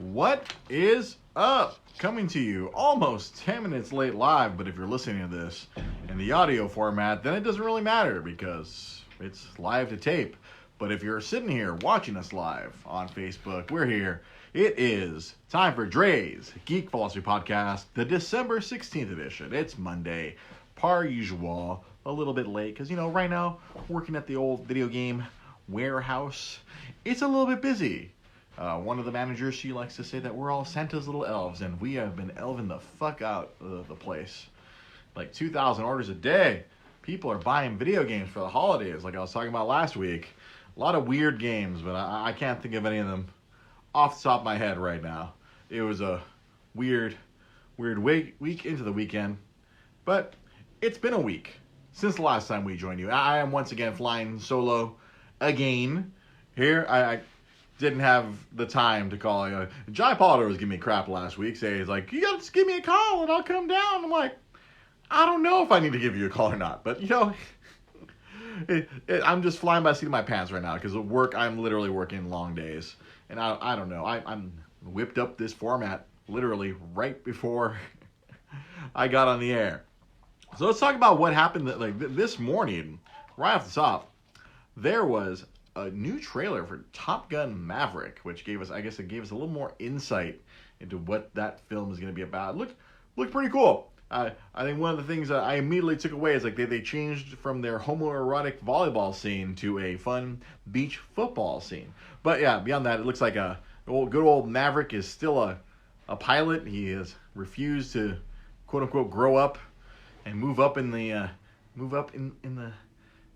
What is up? Coming to you almost 10 minutes late live, but if you're listening to this in the audio format, then it doesn't really matter because it's live to tape. But if you're sitting here watching us live on Facebook, we're here. It is time for Dre's Geek Philosophy Podcast, the December 16th edition. It's Monday, par usual, a little bit late because, right now, working at the old video game warehouse, it's a little bit busy. One of the managers, she likes to say that we're all Santa's little elves, and we have been elving the fuck out of the place. Like 2,000 orders a day. People are buying video games for the holidays, like I was talking about last week. A lot of weird games, but I can't think of any of them off the top of my head right now. It was a weird week into the weekend, but it's been a week since the last time we joined you. I am once again flying solo again. Here, I didn't have the time to call. Jai Pollard was giving me crap last week, saying, he's like, you gotta just give me a call and I'll come down. I'm like, I don't know if I need to give you a call or not, but I'm just flying by the seat of my pants right now because at work I'm literally working long days, and I don't know. I'm whipped up this format literally right before I got on the air. So let's talk about what happened this morning. Right off the top, there was a new trailer for Top Gun Maverick, which gave us a little more insight into what that film is going to be about. It looked pretty cool. I think one of the things I immediately took away is they changed from their homoerotic volleyball scene to a fun beach football scene. But yeah, beyond that, it looks like good old Maverick is still a pilot. He has refused to quote unquote grow up and move up in the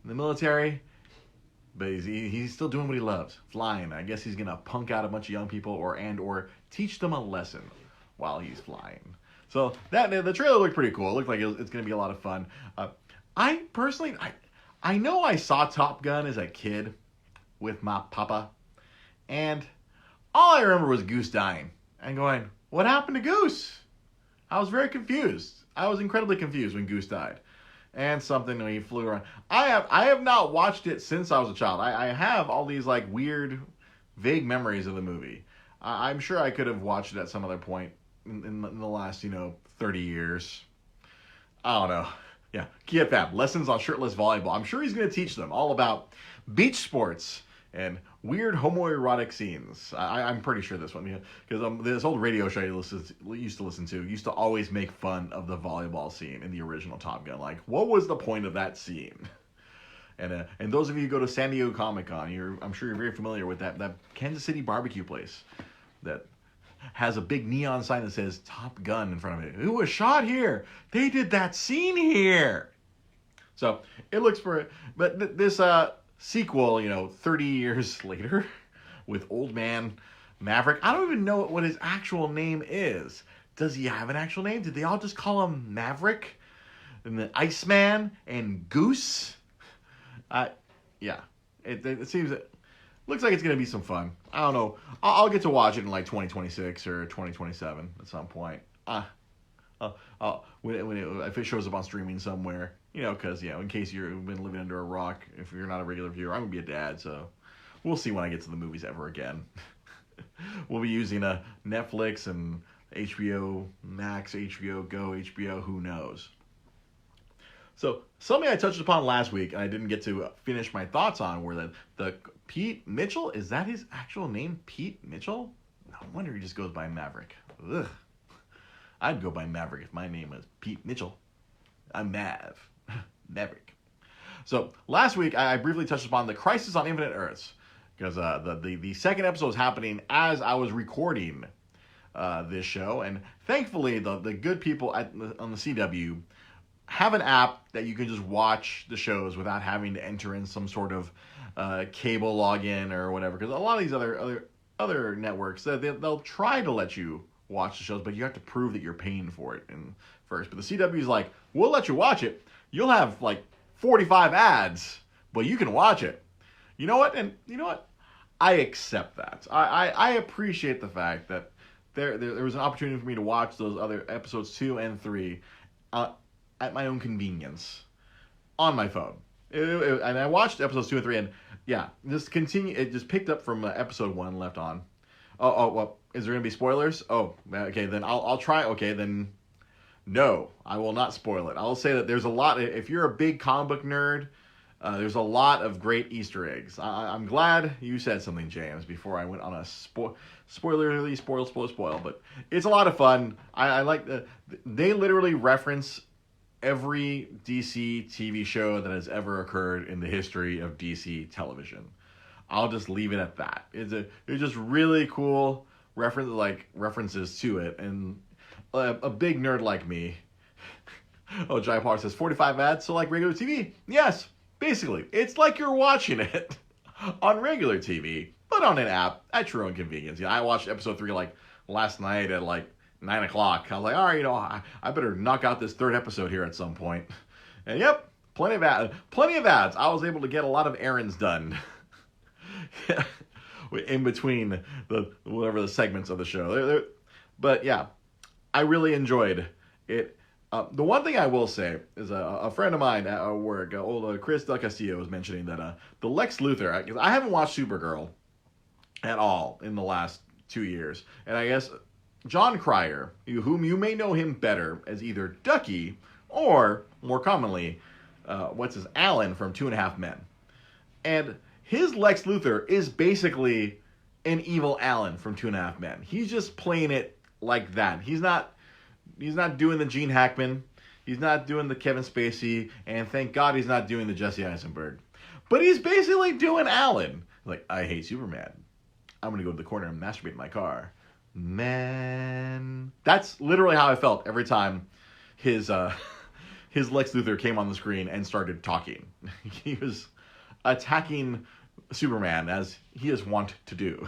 military. But he's still doing what he loves, flying. I guess he's gonna punk out a bunch of young people or teach them a lesson while he's flying. So the trailer looked pretty cool. It looked like it's gonna be a lot of fun. I personally, I know I saw Top Gun as a kid with my papa, and all I remember was Goose dying and going, "What happened to Goose?" I was very confused. I was incredibly confused when Goose died. And something when he flew around. I have not watched it since I was a child. I have all these weird, vague memories of the movie. I'm sure I could have watched it at some other point in the last 30 years. I don't know. Yeah, Kia Fab, lessons on shirtless volleyball. I'm sure he's going to teach them all about beach sports and weird homoerotic scenes. I'm pretty sure this one, because this old radio show I used to listen to used to always make fun of the volleyball scene in the original Top Gun. Like, what was the point of that scene? And those of you who go to San Diego Comic-Con, I'm sure you're very familiar with that Kansas City barbecue place that has a big neon sign that says Top Gun in front of it. It was shot here. They did that scene here. So it looks but this sequel, 30 years later, with old man Maverick. I don't even know what his actual name is. Does he have an actual name? Did they all just call him Maverick? And the Iceman and Goose? Yeah. It seems... looks like it's going to be some fun. I don't know. I'll get to watch it in 2026 or 2027 at some point. If it shows up on streaming somewhere, because in case you've been living under a rock, if you're not a regular viewer, I'm gonna be a dad, so we'll see when I get to the movies ever again. We'll be using Netflix and HBO Max, HBO Go, HBO, who knows. So something I touched upon last week and I didn't get to finish my thoughts on were the Pete Mitchell. Is that his actual name, Pete Mitchell? No wonder he just goes by Maverick. Ugh. I'd go by Maverick if my name was Pete Mitchell. I'm Maverick. So last week I briefly touched upon the Crisis on Infinite Earths because the second episode was happening as I was recording this show, and thankfully the good people on the CW have an app that you can just watch the shows without having to enter in some sort of cable login or whatever. Because a lot of these other networks they'll try to let you watch the shows, but you have to prove that you're paying for it first. But the CW is like, we'll let you watch it. You'll have 45 ads, but you can watch it. You know what? And you know what? I accept that. I appreciate the fact that there was an opportunity for me to watch those other episodes 2 and 3 at my own convenience on my phone. And I watched episodes 2 and 3, and yeah, it just picked up from episode 1 left on. Well, is there gonna be spoilers? Oh, okay. Then I'll try. Okay, then no, I will not spoil it. I'll say that there's a lot. If you're a big comic book nerd, there's a lot of great Easter eggs. I'm glad you said something, James, before I went on a spoil. But it's a lot of fun. I like they literally reference every DC TV show that has ever occurred in the history of DC television. I'll just leave it at that. It's just really cool references to it, and a big nerd like me. Oh, Jai Park says 45 ads, so like regular TV. Yes, basically, it's like you're watching it on regular TV, but on an app at your own convenience. I watched episode 3 like last night at like 9 o'clock. I was like, all right, I better knock out this third episode here at some point. And yep, plenty of ads. I was able to get a lot of errands done. In between the segments of the show. But yeah, I really enjoyed it. The one thing I will say is a friend of mine at work, old Chris Del Castillo, was mentioning that the Lex Luthor, I haven't watched Supergirl at all in the last 2 years, and I guess John Cryer, whom you may know him better as either Ducky or, more commonly, Alan from Two and a Half Men. And his Lex Luthor is basically an evil Alan from Two and a Half Men. He's just playing it like that. He's not doing the Gene Hackman. He's not doing the Kevin Spacey. And thank God he's not doing the Jesse Eisenberg. But he's basically doing Alan. Like, I hate Superman. I'm going to go to the corner and masturbate in my car. Man. That's literally how I felt every time his Lex Luthor came on the screen and started talking. He was attacking Superman as he is wont to do.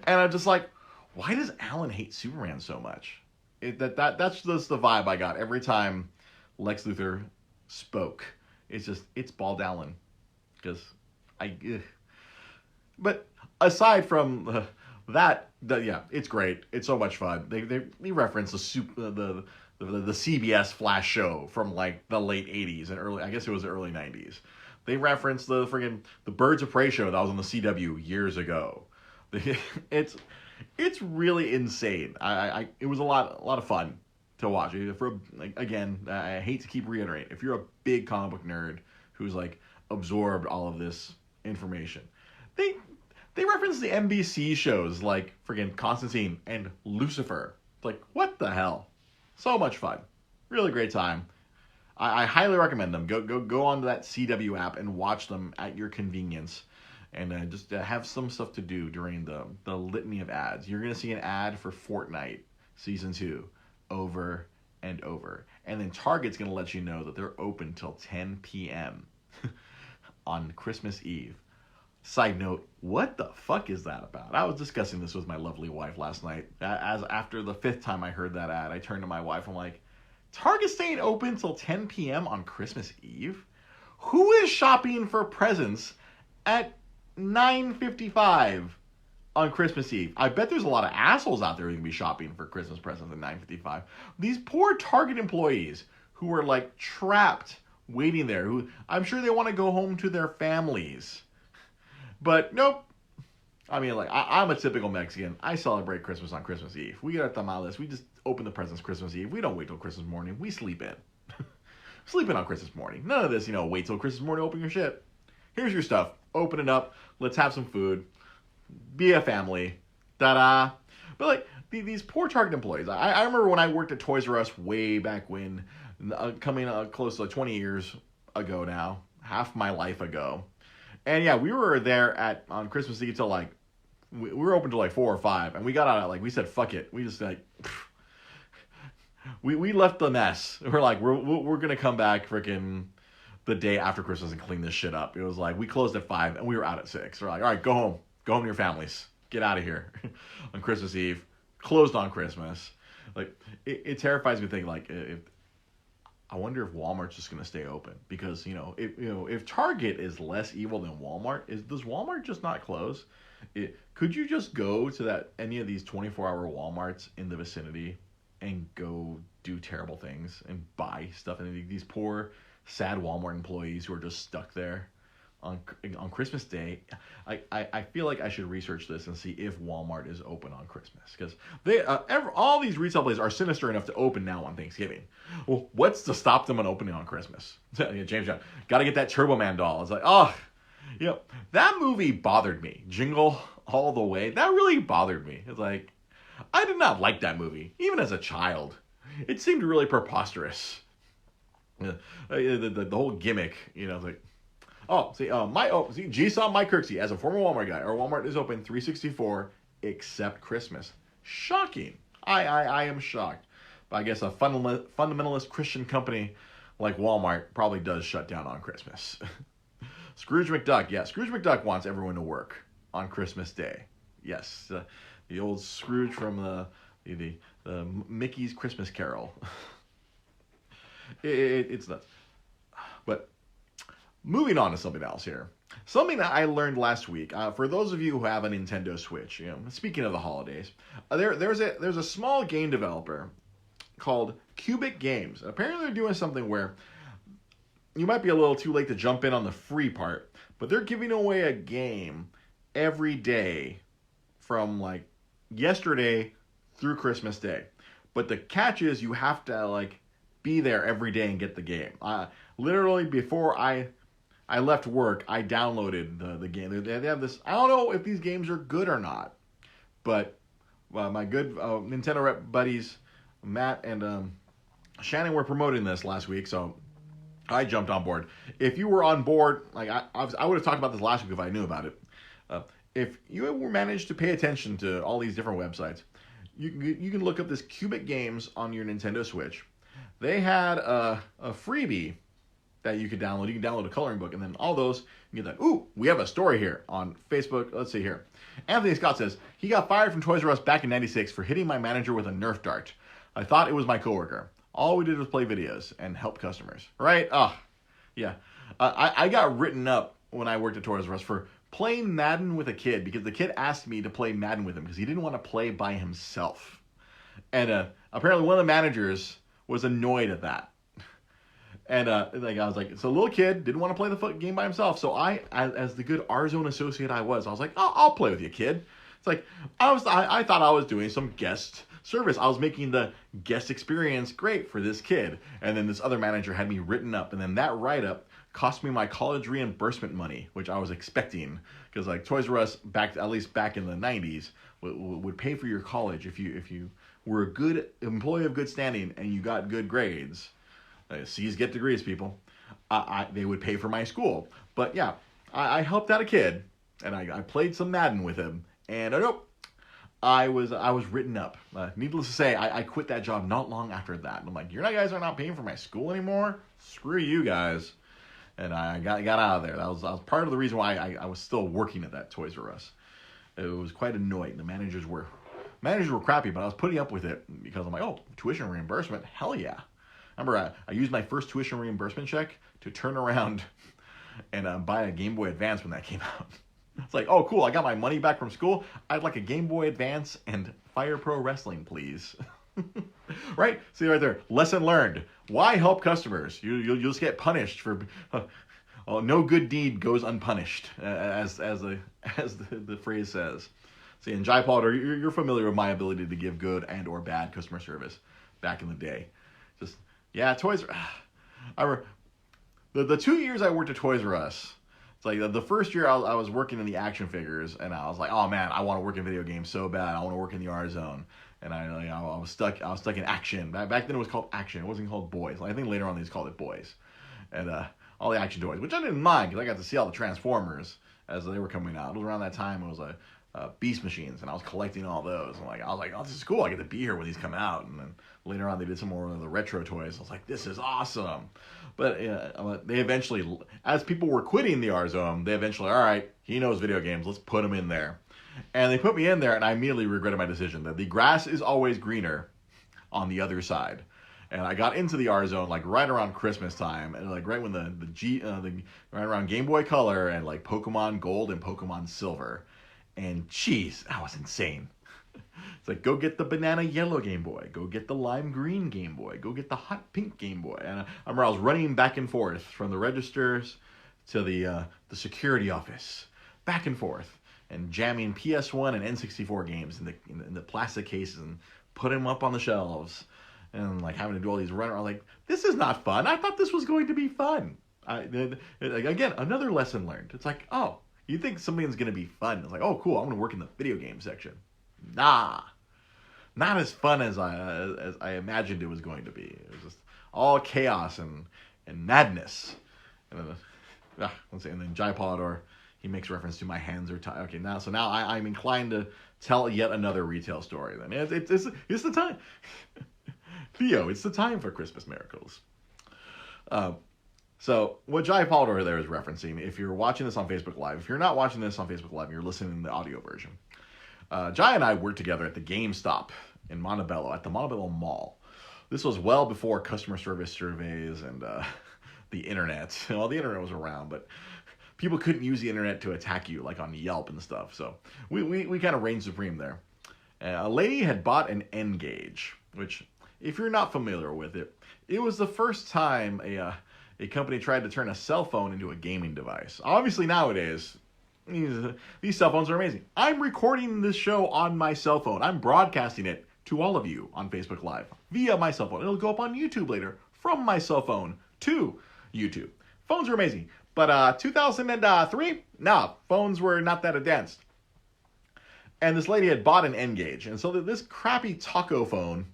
And I'm just like, why does Alan hate Superman so much? That's just the vibe I got every time Lex Luthor spoke. It's bald Alan. Because But aside from that, yeah, it's great. It's so much fun. They reference the CBS Flash show from like the late 80s and I guess it was the early 90s. They referenced the Birds of Prey show that was on the CW years ago. It's really insane. It was a lot of fun to watch. Again, I hate to keep reiterating. If you're a big comic book nerd who's like absorbed all of this information, they reference the NBC shows like Constantine and Lucifer. It's like, what the hell? So much fun. Really great time. I highly recommend them. Go onto that CW app and watch them at your convenience, and just have some stuff to do during the litany of ads. You're gonna see an ad for Fortnite Season 2 over and over, and then Target's gonna let you know that they're open till 10 p.m. on Christmas Eve. Side note, what the fuck is that about? I was discussing this with my lovely wife last night. As after the 5th time I heard that ad, I turned to my wife. I'm like, Target staying open till 10 p.m. on Christmas Eve? Who is shopping for presents at 9:55 on Christmas Eve? I bet there's a lot of assholes out there who can be shopping for Christmas presents at 9:55. These poor Target employees who are like trapped waiting there, who I'm sure they want to go home to their families. But nope. I mean, like, I'm a typical Mexican. I celebrate Christmas on Christmas Eve. We get our tamales. We just open the presents Christmas Eve. We don't wait till Christmas morning. We sleep in. Sleep in on Christmas morning. None of this, wait till Christmas morning to open your shit. Here's your stuff. Open it up. Let's have some food. Be a family. Ta-da. But, like, these poor Target employees. I remember when I worked at Toys R Us way back when, coming close to 20 years ago now. Half my life ago. And, yeah, we were there on Christmas Eve till, like, we were open till like 4 or 5, and we got out at like, we said fuck it. We just like we left the mess. We're like, we're gonna come back freaking the day after Christmas and clean this shit up. It was like we closed at 5 and we were out at 6. We're like, all right, go home to your families, get out of here on Christmas Eve. Closed on Christmas. Like it terrifies me to think like if I wonder if Walmart's just gonna stay open because if Target is less evil than Walmart, does Walmart just not close? Could you just go to any of these 24-hour Walmarts in the vicinity and go do terrible things and buy stuff? And these poor, sad Walmart employees who are just stuck there. on Christmas Day. I feel like I should research this and see if Walmart is open on Christmas, because all these retail places are sinister enough to open now on Thanksgiving. Well, what's to stop them on opening on Christmas? James John, got to get that Turbo Man doll. It's like, oh, that movie bothered me. Jingle All the Way. That really bothered me. It's like, I did not like that movie, even as a child. It seemed really preposterous. The whole gimmick, it's like, G-Saw Mike Kirksey, as a former Walmart guy, our Walmart is open 364 except Christmas. Shocking. I am shocked. But I guess a fundamentalist Christian company like Walmart probably does shut down on Christmas. Scrooge McDuck. Yeah, Scrooge McDuck wants everyone to work on Christmas Day. Yes, the old Scrooge from the Mickey's Christmas Carol. It's nuts. But moving on to something else here. Something that I learned last week. For those of you who have a Nintendo Switch, speaking of the holidays, there's a small game developer called Cubic Games. Apparently they're doing something where you might be a little too late to jump in on the free part, but they're giving away a game every day from like yesterday through Christmas Day. But the catch is you have to be there every day and get the game. Literally before I left work, I downloaded the game. They have this. I don't know if these games are good or not, but my good Nintendo rep buddies Matt and Shannon were promoting this last week, so I jumped on board. If you were on board, I would have talked about this last week if I knew about it. If you managed to pay attention to all these different websites, you can look up this Cubic Games on your Nintendo Switch. They had a freebie that you could download. You can download a coloring book, and then all those, you get that. Ooh, we have a story here on Facebook. Let's see here. Anthony Scott says, he got fired from Toys R Us back in '96 for hitting my manager with a Nerf dart. I thought it was my coworker. All we did was play videos and help customers. Right? Oh, yeah. I got written up when I worked at Toys R Us for playing Madden with a kid, because the kid asked me to play Madden with him because he didn't want to play by himself. And apparently one of the managers was annoyed at that. And I was like, it's a little kid, didn't want to play the game by himself. So I, as the good R-Zone associate I was like, I'll play with you, kid. It's like, I thought I was doing some guest service. I was making the guest experience great for this kid. And then this other manager had me written up. And then that write-up cost me my college reimbursement money, which I was expecting. Because Toys R Us, at least back in the 90s, would pay for your college if you were a good employee of good standing and you got good grades. C's get degrees, people. They would pay for my school. But yeah, I helped out a kid, and I played some Madden with him, and I was written up. Needless to say, I quit that job not long after that. And I'm like, you guys are not paying for my school anymore? Screw you guys. And I got out of there. That was part of the reason why I was still working at that Toys R Us. It was quite annoying. The managers were crappy, but I was putting up with it because I'm like, oh, tuition reimbursement, hell yeah. I remember I used my first tuition reimbursement check to turn around and buy a Game Boy Advance when that came out. It's like, oh, cool, I got my money back from school. I'd like a Game Boy Advance and Fire Pro Wrestling, please. Right? See right there. Lesson learned. Why help customers? You'll just get punished for... no good deed goes unpunished, as the phrase says. See, and Jai Potter, you're familiar with my ability to give good and or bad customer service back in the day. Just... Yeah, Toys R Us. The 2 years I worked at Toys R Us, it's like the first year I was working in the action figures, and I was like, oh man, I want to work in video games so bad. I want to work in the R Zone, and I was stuck in action. Back then it was called action. It wasn't called boys. I think later on they just called it boys, and all the action toys, which I didn't mind because I got to see all the Transformers as they were coming out. It was around that time. It was Beast Machines, and I was collecting all those. And I was like, oh, this is cool. I get to be here when these come out. And then later on, they did some more of the retro toys. I was like, this is awesome. But they eventually, as people were quitting the R-Zone, they eventually, all right, he knows video games. Let's put him in there. And they put me in there, and I immediately regretted my decision. That the grass is always greener on the other side. And I got into the R-Zone right around Christmas time, and right when right around Game Boy Color and Pokemon Gold and Pokemon Silver. And geez, that was insane. It's like, go get the banana yellow Game Boy. Go get the lime green Game Boy. Go get the hot pink Game Boy. And I remember I was running back and forth from the registers to the security office, back and forth, and jamming PS1 and N64 games in the plastic cases and putting them up on the shelves, and like having to do all these run around. Like, this is not fun. I thought this was going to be fun. Again, another lesson learned. It's like, oh, you think something's going to be fun. It's like, oh, cool, I'm going to work in the video game section. Nah. Not as fun as I imagined it was going to be. It was just all chaos and madness. And then Jai Polidor, he makes reference to my hands are tied. Okay, now I'm inclined to tell yet another retail story. Then it's the time. Theo, it's the time for Christmas miracles. So what Jai Polidor there is referencing, if you're watching this on Facebook Live, if you're not watching this on Facebook Live, you're listening to the audio version. Jai and I worked together at the Gamestop in Montebello, at the Montebello Mall. This was well before customer service surveys and the internet. Well, the internet was around, but people couldn't use the internet to attack you, like on Yelp and stuff. So we kind of reigned supreme there. A lady had bought an N-Gage, which, if you're not familiar with it, it was the first time a company tried to turn a cell phone into a gaming device. Obviously, nowadays, these cell phones are amazing. I'm recording this show on my cell phone. I'm broadcasting it to all of you on Facebook Live via my cell phone. It'll go up on YouTube later from my cell phone to YouTube. Phones are amazing. But 2003, nah, phones were not that advanced. And this lady had bought an N-Gage. And so this crappy taco phone,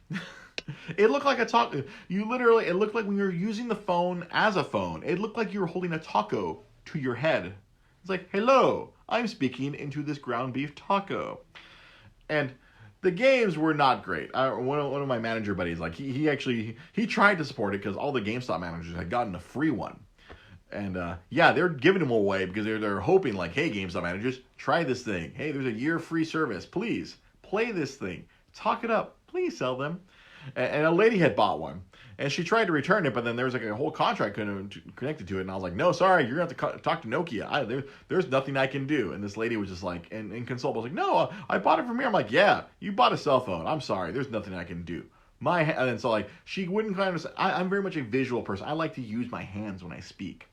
it looked like a taco. It looked like when you were using the phone as a phone, it looked like you were holding a taco to your head. It's like, hello, I'm speaking into this ground beef taco. And the games were not great. One of my manager buddies, like he tried to support it because all the GameStop managers had gotten a free one. And they're giving them away because they're hoping like, hey, GameStop managers, try this thing. Hey, there's a year free service. Please play this thing. Talk it up. Please sell them. And a lady had bought one. And she tried to return it, but then there was like a whole contract connected to it. And I was like, no, sorry, you're going to have to talk to Nokia. There's nothing I can do. And this lady was just like, and inconsolable. I was like, no, I bought it from here. I'm like, yeah, you bought a cell phone. I'm sorry. There's nothing I can do. And then so like, she wouldn't kind of, I'm very much a visual person. I like to use my hands when I speak.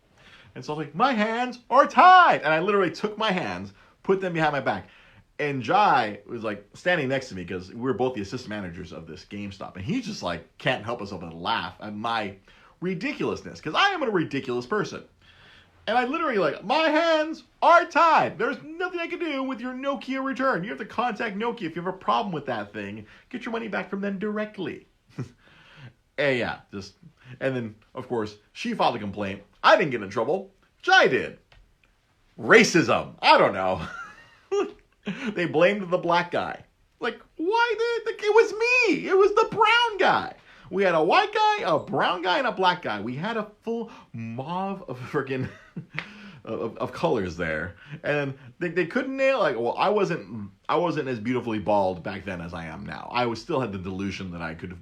And so I was like, my hands are tied. And I literally took my hands, put them behind my back. And Jai was like standing next to me because we were both the assistant managers of this GameStop. And he just like can't help himself but laugh at my ridiculousness because I am a ridiculous person. And I literally like, my hands are tied. There's nothing I can do with your Nokia return. You have to contact Nokia if you have a problem with that thing. Get your money back from them directly. And then, of course, she filed a complaint. I didn't get in trouble. Jai did. Racism. I don't know. They blamed the black guy. Like, why? It was me. It was the brown guy. We had a white guy, a brown guy, and a black guy. We had a full mob of freaking of colors there, and they couldn't nail. Like, well, I wasn't as beautifully bald back then as I am now. I still had the delusion that I could have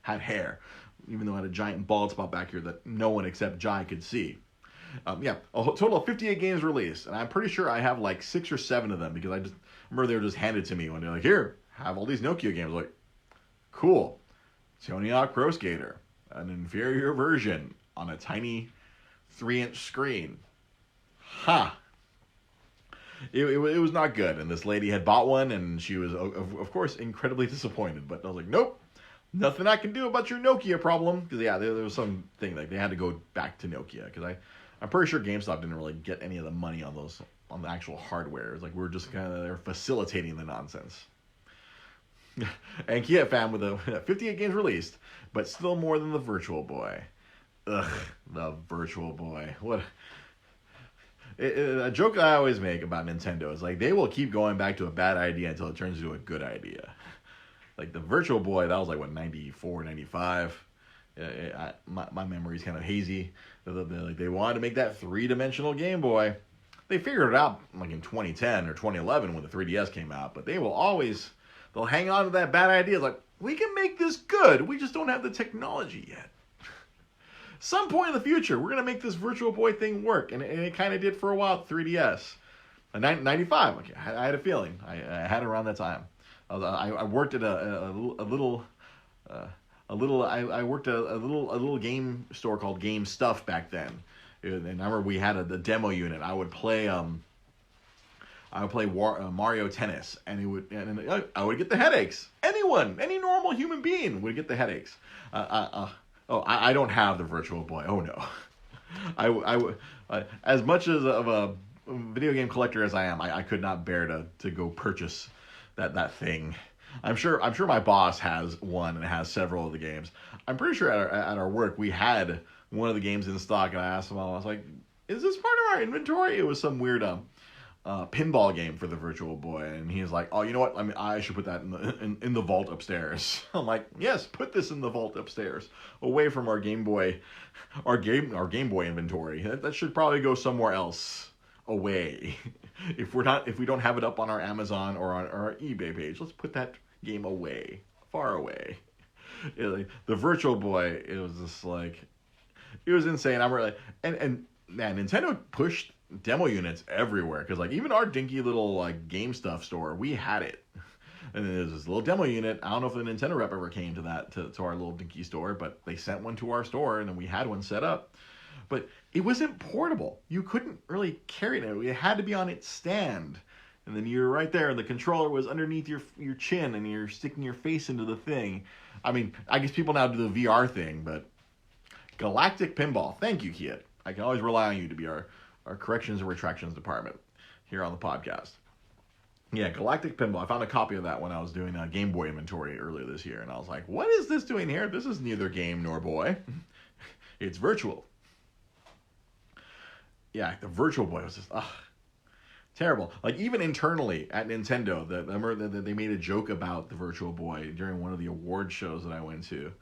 had hair, even though I had a giant bald spot back here that no one except Jai could see. A total of 58 games released, and I'm pretty sure I have like 6 or 7 of them because I just remember they were just handed to me when they're like, here, have all these Nokia games. Like, cool. Tony Hawk Pro Skater, an inferior version on a tiny 3-inch screen. It was not good, and this lady had bought one, and she was, of course, incredibly disappointed. But I was like, nope, nothing I can do about your Nokia problem. Because, there was some thing, like, they had to go back to Nokia, because I'm pretty sure GameStop didn't really get any of the money on the actual hardware. It's like we were just kind of there facilitating the nonsense. And Kia fam with 58 games released, but still more than the Virtual Boy. Ugh, the Virtual Boy. What a joke I always make about Nintendo is like they will keep going back to a bad idea until it turns into a good idea. Like the Virtual Boy, that was like 94, 95. My memory's kind of hazy. They wanted to make that 3-dimensional Game Boy. They figured it out like in 2010 or 2011 when the 3DS came out, but they'll hang on to that bad idea. It's like, we can make this good. We just don't have the technology yet. Some point in the future, we're going to make this Virtual Boy thing work. And it kind of did for a while, 3DS. 95, okay, I had a feeling. I had it around that time. I worked at a little game store called Game Stuff back then. And I remember we had the demo unit. I would play Mario Tennis, and I would get the headaches. Any normal human being would get the headaches. I don't have the Virtual Boy. Oh no, as much of a video game collector as I am, I could not bear to go purchase that thing. I'm sure my boss has one and has several of the games. I'm pretty sure at our work we had one of the games in stock, and I asked him, I was like, "Is this part of our inventory?" It was some weird pinball game for the Virtual Boy, and he was like, "Oh, you know what? I should put that in the vault upstairs." I'm like, "Yes, put this in the vault upstairs, away from our Game Boy, our Game Boy inventory. That should probably go somewhere else, away. If we don't have it up on our Amazon or on our eBay page, let's put that game away, far away." The Virtual Boy, it was just like, it was insane. I'm really and man, Nintendo pushed demo units everywhere, because like even our dinky little like GameStop store, we had it, and there's this little demo unit. I don't know if the Nintendo rep ever came to our little dinky store, but they sent one to our store, and then we had one set up. But it wasn't portable. You couldn't really carry it. It had to be on its stand, and then you're right there, and the controller was underneath your chin, and you're sticking your face into the thing. I mean, I guess people now do the VR thing, but Galactic Pinball. Thank you, Kit. I can always rely on you to be our corrections and retractions department here on the podcast. Yeah, Galactic Pinball. I found a copy of that when I was doing a Game Boy inventory earlier this year, and I was like, what is this doing here? This is neither game nor boy. It's virtual. Yeah, the Virtual Boy was just, terrible. Like, even internally at Nintendo, I remember that they made a joke about the Virtual Boy during one of the award shows that I went to.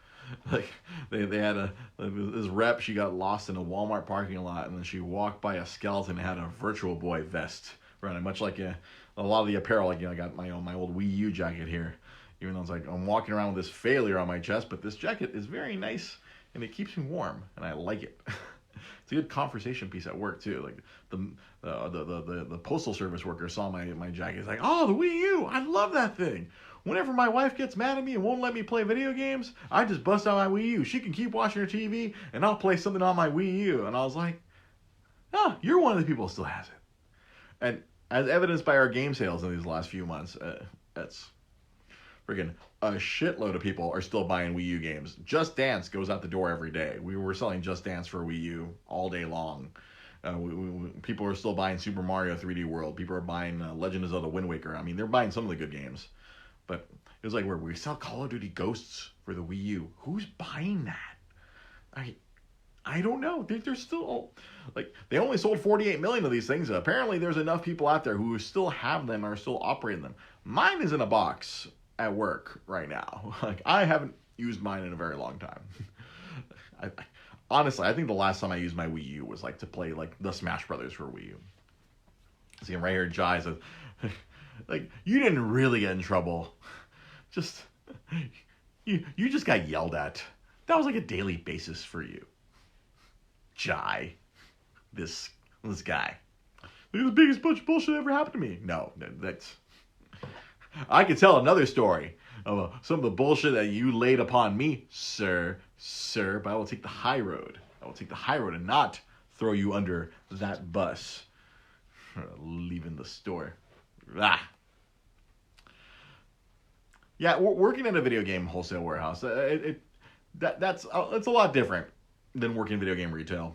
Like, they had this rep, she got lost in a Walmart parking lot, and then she walked by a skeleton and had a Virtual Boy vest around it, much like a lot of the apparel. Like, I got my old Wii U jacket here, even though it's like I'm walking around with this failure on my chest, but this jacket is very nice, and it keeps me warm, and I like it. It's a good conversation piece at work too. Like the postal service worker saw my jacket. He's like, "Oh, the Wii U! I love that thing. Whenever my wife gets mad at me and won't let me play video games, I just bust out my Wii U. She can keep watching her TV, and I'll play something on my Wii U." And I was like, "Oh, you're one of the people who still has it." And as evidenced by our game sales in these last few months, that's friggin' a shitload of people are still buying Wii U games. Just Dance goes out the door every day. We were selling Just Dance for Wii U all day long. People are still buying Super Mario 3D World. People are buying Legend of Zelda Wind Waker. I mean, they're buying some of the good games. But it was like, where we sell Call of Duty Ghosts for the Wii U. Who's buying that? I don't know. They're still, like, they only sold 48 million of these things. Apparently, there's enough people out there who still have them or are still operating them. Mine is in a box at work right now. Like, I haven't used mine in a very long time. Honestly, I think the last time I used my Wii U was like to play like the Smash Brothers for Wii U. See, right here, Jai says, like, you didn't really get in trouble. Just you just got yelled at. That was like a daily basis for you. Jai, this guy. Like, the biggest bunch of bullshit ever happened to me. No, that's. I could tell another story of some of the bullshit that you laid upon me, sir, but I will take the high road. I will take the high road and not throw you under that bus. Leaving the store. Yeah, working in a video game wholesale warehouse, that's a lot different than working in video game retail.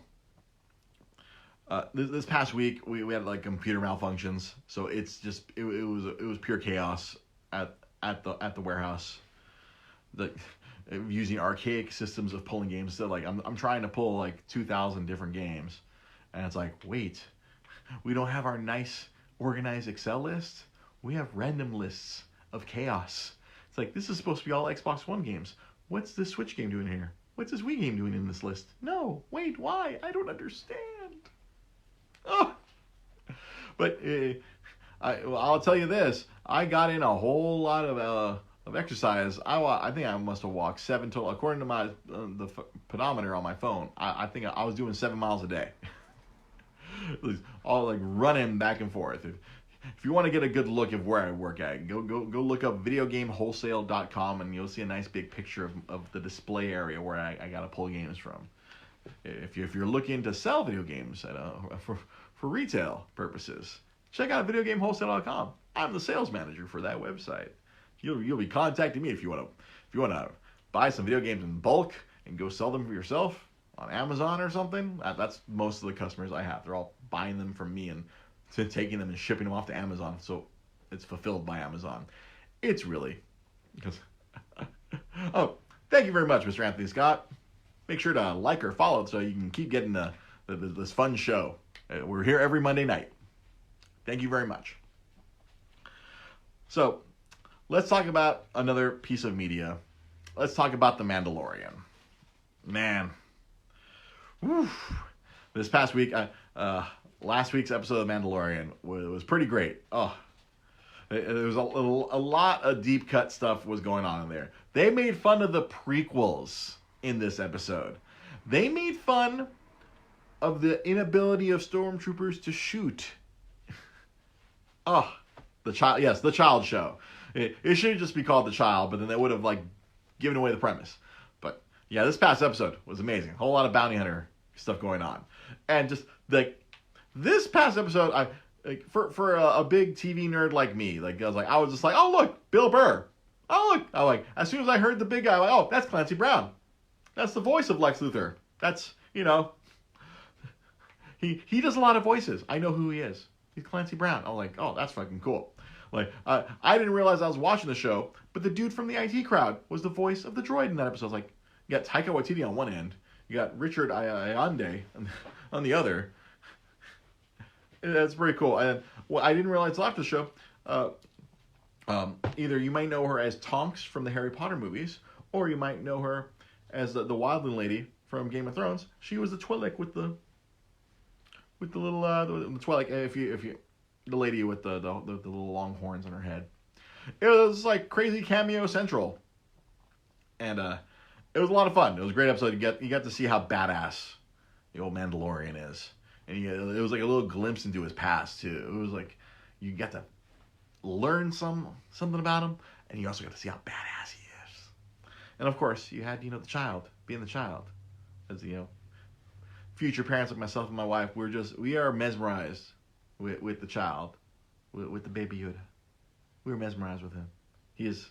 This past week we had like computer malfunctions, so it's just it was pure chaos at the warehouse. Using archaic systems of pulling games. So like I'm trying to pull like 2,000 different games, and it's like, wait, we don't have our nice organized Excel list. We have random lists of chaos. It's like, this is supposed to be all Xbox One games. What's this Switch game doing here? What's this Wii game doing in this list? No, wait, why? I don't understand. Oh. But I'll tell you this. I got in a whole lot of exercise. I think I must have walked 7 total. According to my the pedometer on my phone, I think I was doing 7 miles a day. All like running back and forth. If you want to get a good look of where I work at, go look up videogamewholesale.com, and you'll see a nice big picture of the display area where I got to pull games from. if you're looking to sell video games for retail purposes, check out videogamewholesale.com. I'm the sales manager for that website. You'll be contacting me if you want to buy some video games in bulk and go sell them for yourself on Amazon or something. That's most of the customers I have. They're all buying them from me and taking them and shipping them off to Amazon, so it's fulfilled by Amazon. It's really because. Oh, thank you very much, Mr. Anthony Scott. Make sure to like or follow so you can keep getting this fun show. We're here every Monday night. Thank you very much. So, let's talk about another piece of media. Let's talk about The Mandalorian. Man. Whew. This past week, last week's episode of The Mandalorian was pretty great. Oh, there was a lot of deep cut stuff was going on in there. They made fun of the prequels in this episode. They made fun of the inability of stormtroopers to shoot. Oh, the child. Yes, the child show. It should just be called The Child, but then they would have given away the premise. But yeah, this past episode was amazing. A whole lot of bounty hunter stuff going on, and just this past episode, for a big TV nerd like me, I was just like, oh look, Bill Burr. Oh look, as soon as I heard the big guy, oh, that's Clancy Brown. That's the voice of Lex Luthor. That's he does a lot of voices. I know who he is. He's Clancy Brown. I'm like, oh, that's fucking cool. I didn't realize I was watching the show, but the dude from the IT crowd was the voice of the droid in that episode. I was like, you got Taika Waititi on one end, you got Richard Ayoade on the other. That's pretty cool. And I didn't realize till after the show, either you might know her as Tonks from the Harry Potter movies, or you might know her as the Wildling lady from Game of Thrones. She was the Twi'lek with the little the Twi'lek. If you the lady with the little long horns on her head. It was crazy cameo central, and it was a lot of fun. It was a great episode. You got to see how badass the old Mandalorian is, and it was a little glimpse into his past too. It was you got to learn something about him, and you also got to see how badass he is. And of course, you had the child being the child, as future parents like myself and my wife. We are mesmerized with the child, with the baby Yoda. We were mesmerized with him. He is,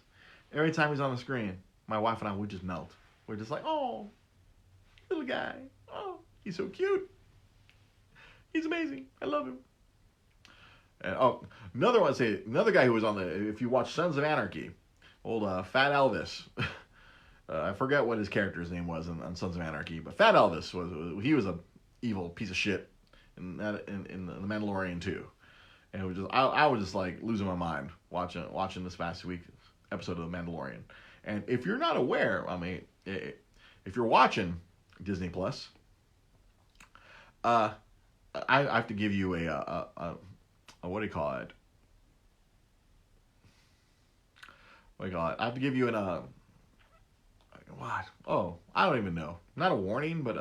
every time he's on the screen, my wife and I would just melt. We're just like, oh, little guy. Oh, he's so cute. He's amazing. I love him. And another guy who was on if you watch Sons of Anarchy, old Fat Elvis. I forget what his character's name was on Sons of Anarchy, but Fat Elvis was a evil piece of shit in The Mandalorian too. And it was just I was just losing my mind watching this past week episode of The Mandalorian. And if you're not aware, if you're watching Disney Plus, I have to give you a what do you call it? What do you call it? I have to give you what? Oh, I don't even know. Not a warning, but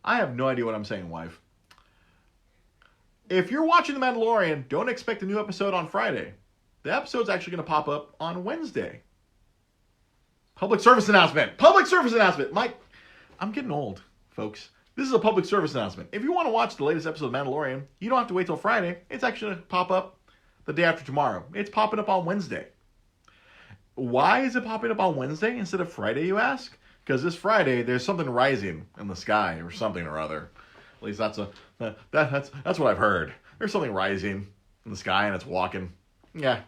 I have no idea what I'm saying, wife. If you're watching The Mandalorian, don't expect a new episode on Friday. The episode's actually going to pop up on Wednesday. Public service announcement. Public service announcement. Mike, I'm getting old, folks. This is a public service announcement. If you want to watch the latest episode of Mandalorian, you don't have to wait till Friday. It's actually going to pop up the day after tomorrow. It's popping up on Wednesday. Why is it popping up on Wednesday instead of Friday, you ask? Because this Friday, there's something rising in the sky or something or other. At least that's what I've heard. There's something rising in the sky and it's walking. Yeah,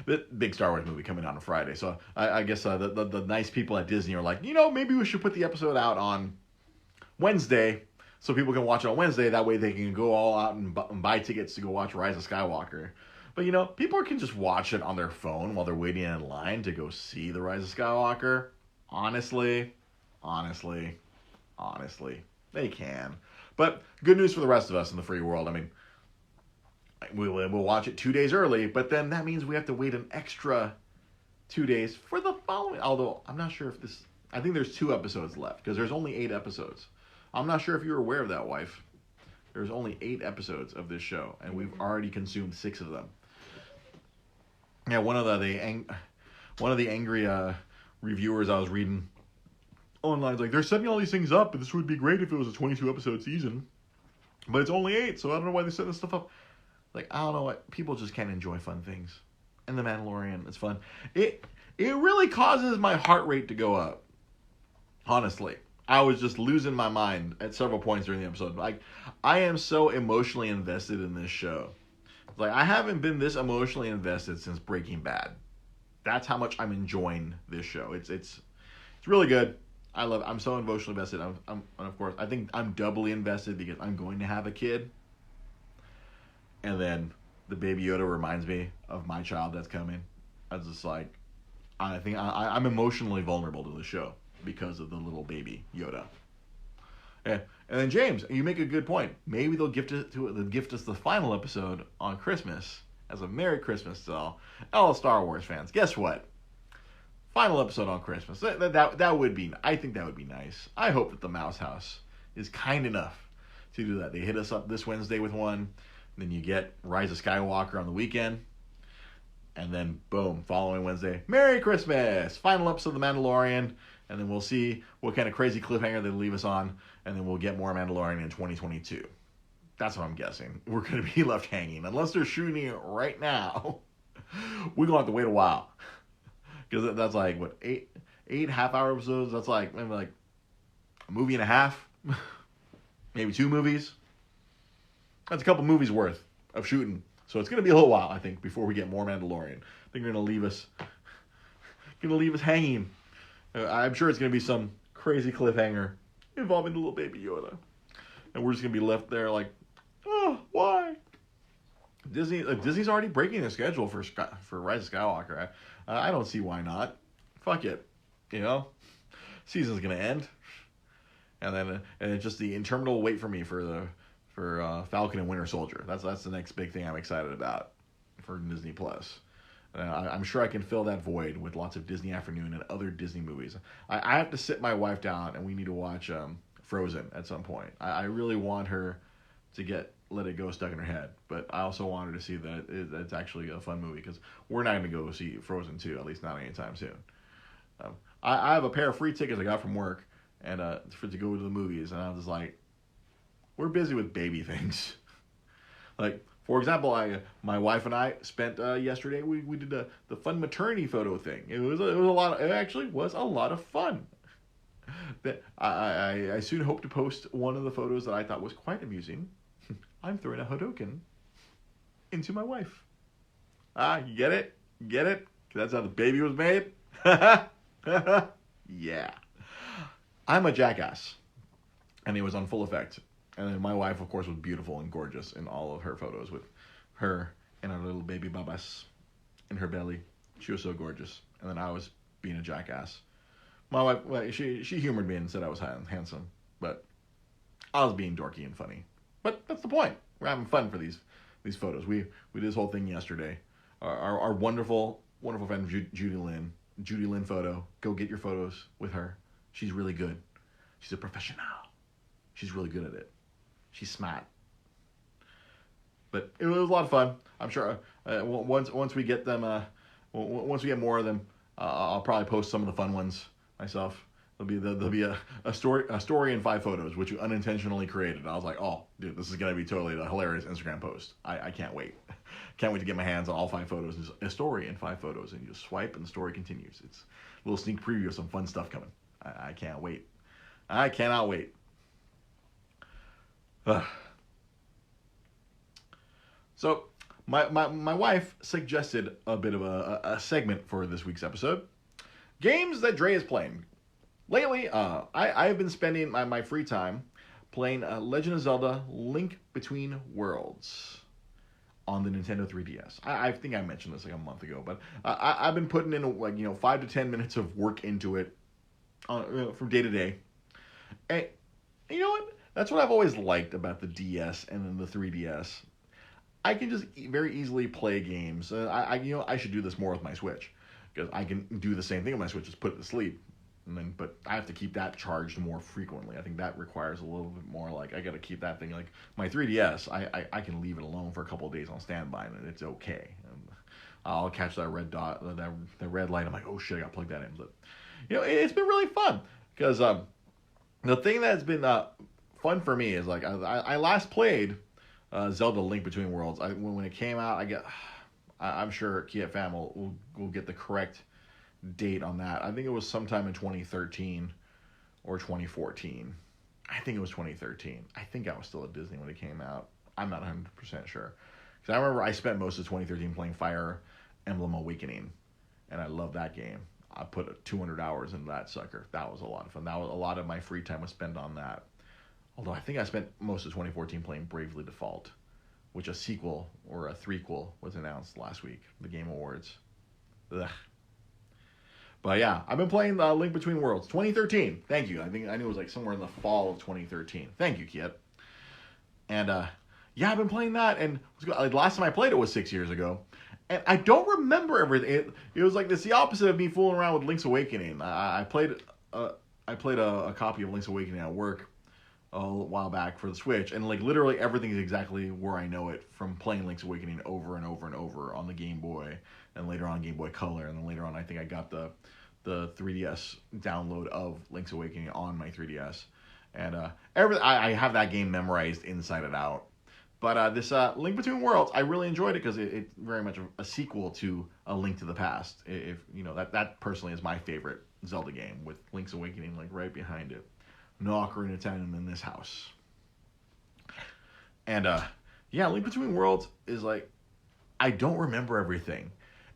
the big Star Wars movie coming out on Friday. So I guess the nice people at Disney are like, maybe we should put the episode out on Wednesday so people can watch it on Wednesday. That way they can go all out and buy tickets to go watch Rise of Skywalker. But people can just watch it on their phone while they're waiting in line to go see the Rise of Skywalker. Honestly, they can. But good news for the rest of us in the free world. We'll watch it 2 days early, but then that means we have to wait an extra 2 days for the following. Although I'm not sure if I think there's 2 episodes left because there's only 8 episodes. I'm not sure if you're aware of that, wife. There's only 8 episodes of this show, and we've already consumed 6 of them. Yeah, one of the angry reviewers I was reading online's like, they're setting all these things up, and this would be great if it was a 22 episode season, but it's only 8, so I don't know why they're setting this stuff up. Like, I don't know what, people just can't enjoy fun things. And The Mandalorian, it's fun. It really causes my heart rate to go up. Honestly, I was just losing my mind at several points during the episode. Like, I am so emotionally invested in this show. Like, I haven't been this emotionally invested since Breaking Bad. That's how much I'm enjoying this show. It's really good. I love it. I'm so emotionally invested. And of course, I think I'm doubly invested because I'm going to have a kid. And then the Baby Yoda reminds me of my child that's coming. I was just like, I think I'm emotionally vulnerable to the show because of the little baby Yoda. Yeah. And then James, you make a good point. Maybe they'll gift us the final episode on Christmas as a Merry Christmas to all Star Wars fans. Guess what? Final episode on Christmas. That would be. I think that would be nice. I hope that the Mouse House is kind enough to do that. They hit us up this Wednesday with one. Then you get Rise of Skywalker on the weekend. And then, boom, following Wednesday, Merry Christmas! Final episode of The Mandalorian. And then we'll see what kind of crazy cliffhanger they leave us on. And then we'll get more Mandalorian in 2022. That's what I'm guessing. We're going to be left hanging. Unless they're shooting it right now, we're going to have to wait a while. Because that's like, what, eight half-hour episodes? That's like, maybe like a movie and a half? Maybe 2 movies? That's a couple movies worth of shooting. So it's going to be a little while, I think, before we get more Mandalorian. I think they're going to leave us hanging. I'm sure it's going to be some crazy cliffhanger involving the little baby Yoda. And we're just going to be left there like, oh, why? Disney's already breaking their schedule for Rise of Skywalker. I don't see why not. Fuck it. You know? Season's going to end. And it's just the interminable wait for me for Falcon and Winter Soldier. That's the next big thing I'm excited about for Disney Plus. I'm sure I can fill that void with lots of Disney Afternoon and other Disney movies. I have to sit my wife down and we need to watch Frozen at some point. I really want her to let it go stuck in her head, but I also want her to see that it's actually a fun movie because we're not going to go see Frozen 2, at least not anytime soon. I have a pair of free tickets I got from work and to go to the movies, and I was just like, we're busy with baby things. Like, for example, my wife and I spent yesterday. We did the fun maternity photo thing. It was a lot. It actually was a lot of fun. That I soon hope to post one of the photos that I thought was quite amusing. I'm throwing a Hadouken into my wife. You get it? Get it? 'Cause that's how the baby was made. Yeah. I'm a jackass, and it was on full effect. And then my wife, of course, was beautiful and gorgeous in all of her photos with her and her little baby babas in her belly. She was so gorgeous. And then I was being a jackass. My wife, well, she humored me and said I was handsome. But I was being dorky and funny. But that's the point. We're having fun for these photos. We did this whole thing yesterday. Our wonderful, wonderful friend Judy Lynn photo. Go get your photos with her. She's really good. She's a professional. She's really good at it. She's smart. But it was a lot of fun. I'm sure once we get them, once we get more of them, I'll probably post some of the fun ones myself. There'll be a story and 5 photos, which you unintentionally created. I was like, oh, dude, this is gonna be totally a hilarious Instagram post. I can't wait. Can't wait to get my hands on all 5 photos. There's a story and 5 photos, and you just swipe, and the story continues. It's a little sneak preview of some fun stuff coming. I can't wait. I cannot wait. So, my wife suggested a bit of a segment for this week's episode. Games that Dre is playing. Lately, I have been spending my free time playing Legend of Zelda Link Between Worlds on the Nintendo 3DS. I think I mentioned this like a month ago, but I've been putting in 5 to 10 minutes of work into it from day to day. And you know what? That's what I've always liked about the DS and then the 3DS. I can just very easily play games. I should do this more with my Switch because I can do the same thing with my Switch, just put it to sleep. But I have to keep that charged more frequently. I think that requires a little bit more. Like I got to keep that thing like my 3DS. I can leave it alone for a couple of days on standby and it's okay. And I'll catch that red dot, that red light. I'm like, oh shit, I got to plug that in. But it's been really fun Because the thing that's been fun for me is like I last played Zelda: Link Between Worlds. When it came out, I'm sure Kiet Fam will get the correct date on that. I think it was sometime in 2013 or 2014. I think it was 2013. I think I was still at Disney when it came out. I'm not 100% sure. Because I remember I spent most of 2013 playing Fire Emblem Awakening. And I love that game. I put 200 hours into that sucker. That was a lot of fun. That was a lot of my free time was spent on that. Although I think I spent most of 2014 playing Bravely Default, which a sequel or a threequel was announced last week, the Game Awards. Ugh. But yeah, I've been playing Link Between Worlds. 2013. Thank you. I knew it was like somewhere in the fall of 2013. Thank you, Kiet. And yeah, I've been playing that. And like, last time I played it was 6 years ago. And I don't remember everything. It was like the opposite of me fooling around with Link's Awakening. I played a copy of Link's Awakening at work a while back for the Switch, and like literally everything is exactly where I know it from playing Link's Awakening over and over and over on the Game Boy, and later on Game Boy Color, and then later on I think I got the 3DS download of Link's Awakening on my 3DS, and I have that game memorized inside and out. But this Link Between Worlds, I really enjoyed it because it's very much a sequel to A Link to the Past. If you know that personally is my favorite Zelda game, with Link's Awakening like right behind it. No Ocarina of Time in this house. And yeah, Link Between Worlds is like, I don't remember everything,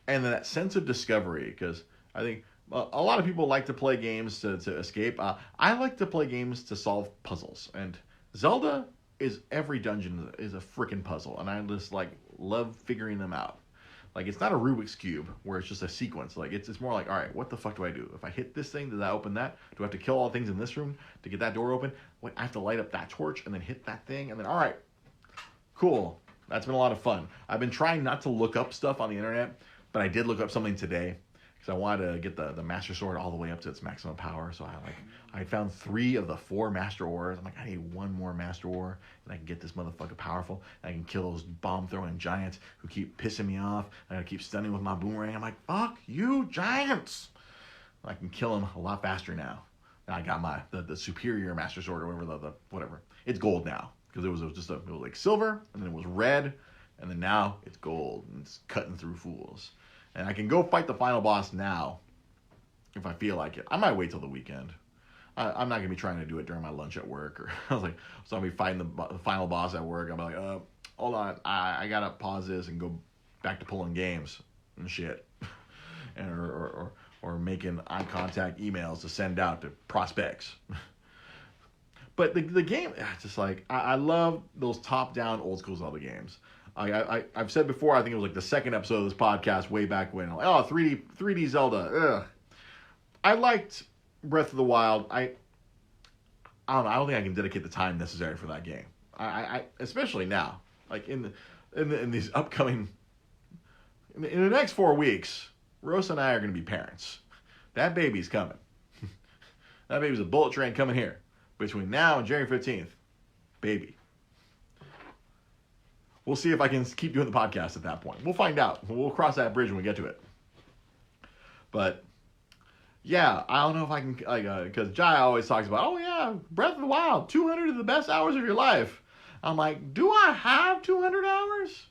and that sense of discovery, because I think a lot of people like to play games to escape. I like to play games to solve puzzles, and Zelda is every dungeon is a freaking puzzle, and I just like love figuring them out. Like, it's not a Rubik's Cube where it's just a sequence. Like, it's more like, all right, what the fuck do I do? If I hit this thing, does that open that? Do I have to kill all the things in this room to get that door open? Wait, I have to light up that torch and then hit that thing, and then, all right, cool. That's been a lot of fun. I've been trying not to look up stuff on the internet, but I did look up something today because I wanted to get the Master Sword all the way up to its maximum power. So I found 3 of the 4 Master Ores. I'm like, I need 1 more Master Ore, and I can get this motherfucker powerful. And I can kill those bomb-throwing giants who keep pissing me off. And I keep stunning with my boomerang. I'm like, fuck you, giants! I can kill them a lot faster now. And I got the superior Master Sword, or whatever. It's gold now, because it was like silver, and then it was red, and then now it's gold, and it's cutting through fools. And I can go fight the final boss now, if I feel like it. I might wait till the weekend. I'm not going to be trying to do it during my lunch at work. Or I was like, so I'll be fighting the final boss at work. I'll be like, hold on, I got to pause this and go back to pulling games and shit. And, or making eye contact emails to send out to prospects. But the game, just like, I love those top-down old-school Zelda games. I've said before, I think it was like the second episode of this podcast way back when, like, 3D Zelda, ugh. I liked Breath of the Wild. I don't know, I don't think I can dedicate the time necessary for that game. I especially now, like in these upcoming, in the next 4 weeks, Rosa and I are going to be parents. That baby's coming. That baby's a bullet train coming here. Between now and January 15th, baby. We'll see if I can keep doing the podcast at that point. We'll find out. We'll cross that bridge when we get to it. But yeah, I don't know if I can, like, because Jai always talks about, oh yeah, Breath of the Wild, 200 of the best hours of your life. I'm like, do I have 200 hours?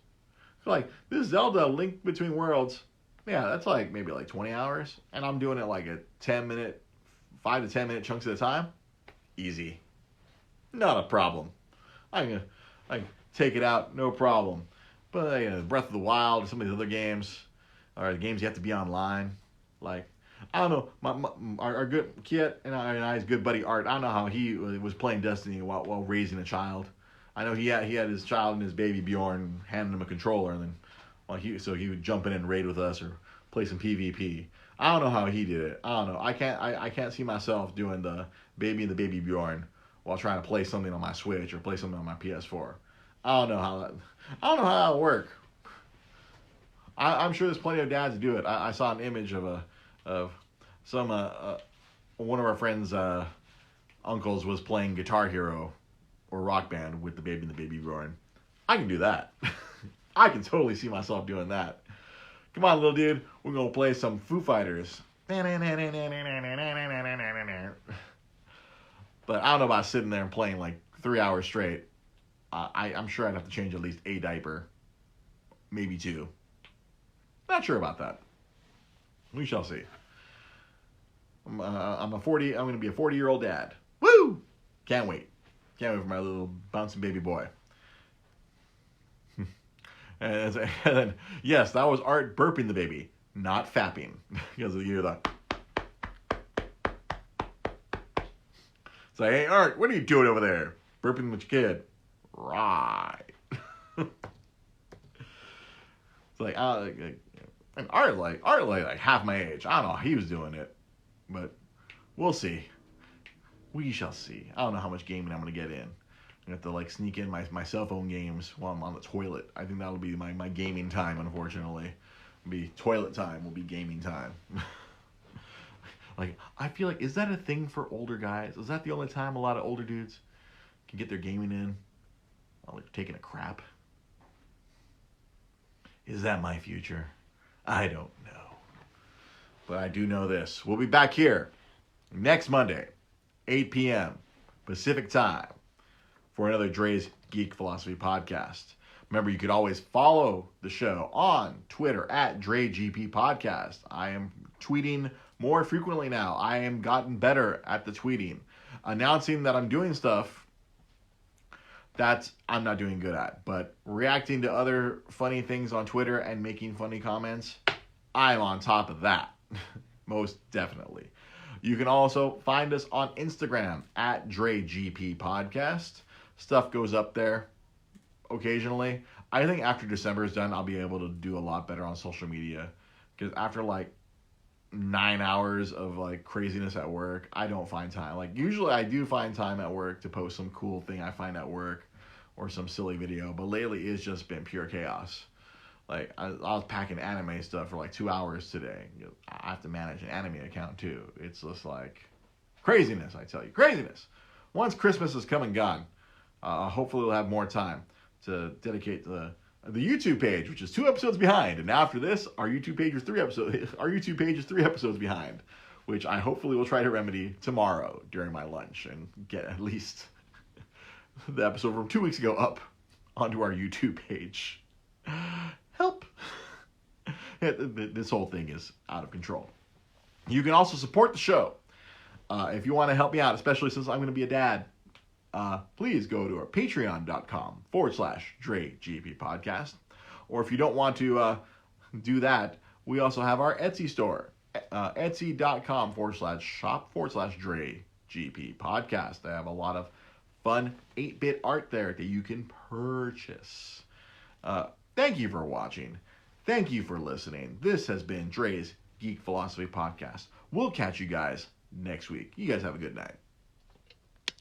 Like, this Zelda Link Between Worlds, yeah, that's like maybe like 20 hours, and I'm doing it like a 5 to 10 minute chunks at a time. Easy. Not a problem. I can take it out, no problem. But Breath of the Wild, some of these other games, or the games you have to be online, like, I don't know, our good Kiet and I's good buddy Art, I don't know how he was playing Destiny while raising a child. I know he had his child and his baby Bjorn, handing him a controller, and then he would jump in and raid with us or play some PvP. I don't know how he did it. I don't know. I can't see myself doing the baby and the baby Bjorn while trying to play something on my Switch or play something on my PS4. I don't know how that would work. I'm sure there's plenty of dads to do it. I saw an image of some one of our friends' uncles was playing Guitar Hero or Rock Band with the baby and the baby Bjorn. I can do that. I can totally see myself doing that. Come on, little dude. We're going to play some Foo Fighters. But I don't know about sitting there and playing like 3 hours straight. I'm sure I'd have to change at least a diaper, maybe 2. Not sure about that. We shall see. I'm going to be a 40-year-old dad. Woo! Can't wait. Can't wait for my little bouncing baby boy. and then, yes, that was Art burping the baby, not fapping. Because you hear that. It's like, hey, Art, what are you doing over there? Burping with your kid. Right. It's like, and Art like half my age. I don't know how he was doing it, but we'll see. We shall see. I don't know how much gaming I'm gonna get in. I have to like sneak in my cell phone games while I'm on the toilet. I think that'll be my gaming time. Unfortunately, it'll be toilet time. Will be gaming time. Like I feel like, is that a thing for older guys? Is that the only time a lot of older dudes can get their gaming in? Like taking a crap. Is that my future? I don't know. But I do know this. We'll be back here next Monday, 8 p.m. Pacific time, for another Dre's Geek Philosophy podcast. Remember, you could always follow the show on Twitter at DreGP Podcast. I am tweeting more frequently now. I am gotten better at the tweeting. Announcing that I'm doing stuff that I'm not doing good at. But reacting to other funny things on Twitter and making funny comments, I'm on top of that. Most definitely. You can also find us on Instagram at DreGP Podcast. Stuff goes up there occasionally. I think after December is done, I'll be able to do a lot better on social media. Because after like 9 hours of like craziness at work, I don't find time. Like usually I do find time at work to post some cool thing I find at work or some silly video. But lately it's just been pure chaos. Like, I was packing anime stuff for like 2 hours today. I have to manage an anime account too. It's just like craziness, I tell you. Craziness. Once Christmas is come and gone, hopefully we'll have more time to dedicate to the YouTube page, which is 2 episodes behind. And after this, our YouTube page is 3 episodes behind, which I hopefully will try to remedy tomorrow during my lunch and get at least the episode from 2 weeks ago up onto our YouTube page. Help. This whole thing is out of control. You can also support the show. If you want to help me out, especially since I'm going to be a dad, please go to our patreon.com/DreGP Podcast. Or if you don't want to do that, we also have our Etsy store, etsy.com/shop/DreGP Podcast. They have a lot of fun 8-bit art there that you can purchase. Thank you for watching. Thank you for listening. This has been Dre's Geek Philosophy Podcast. We'll catch you guys next week. You guys have a good night.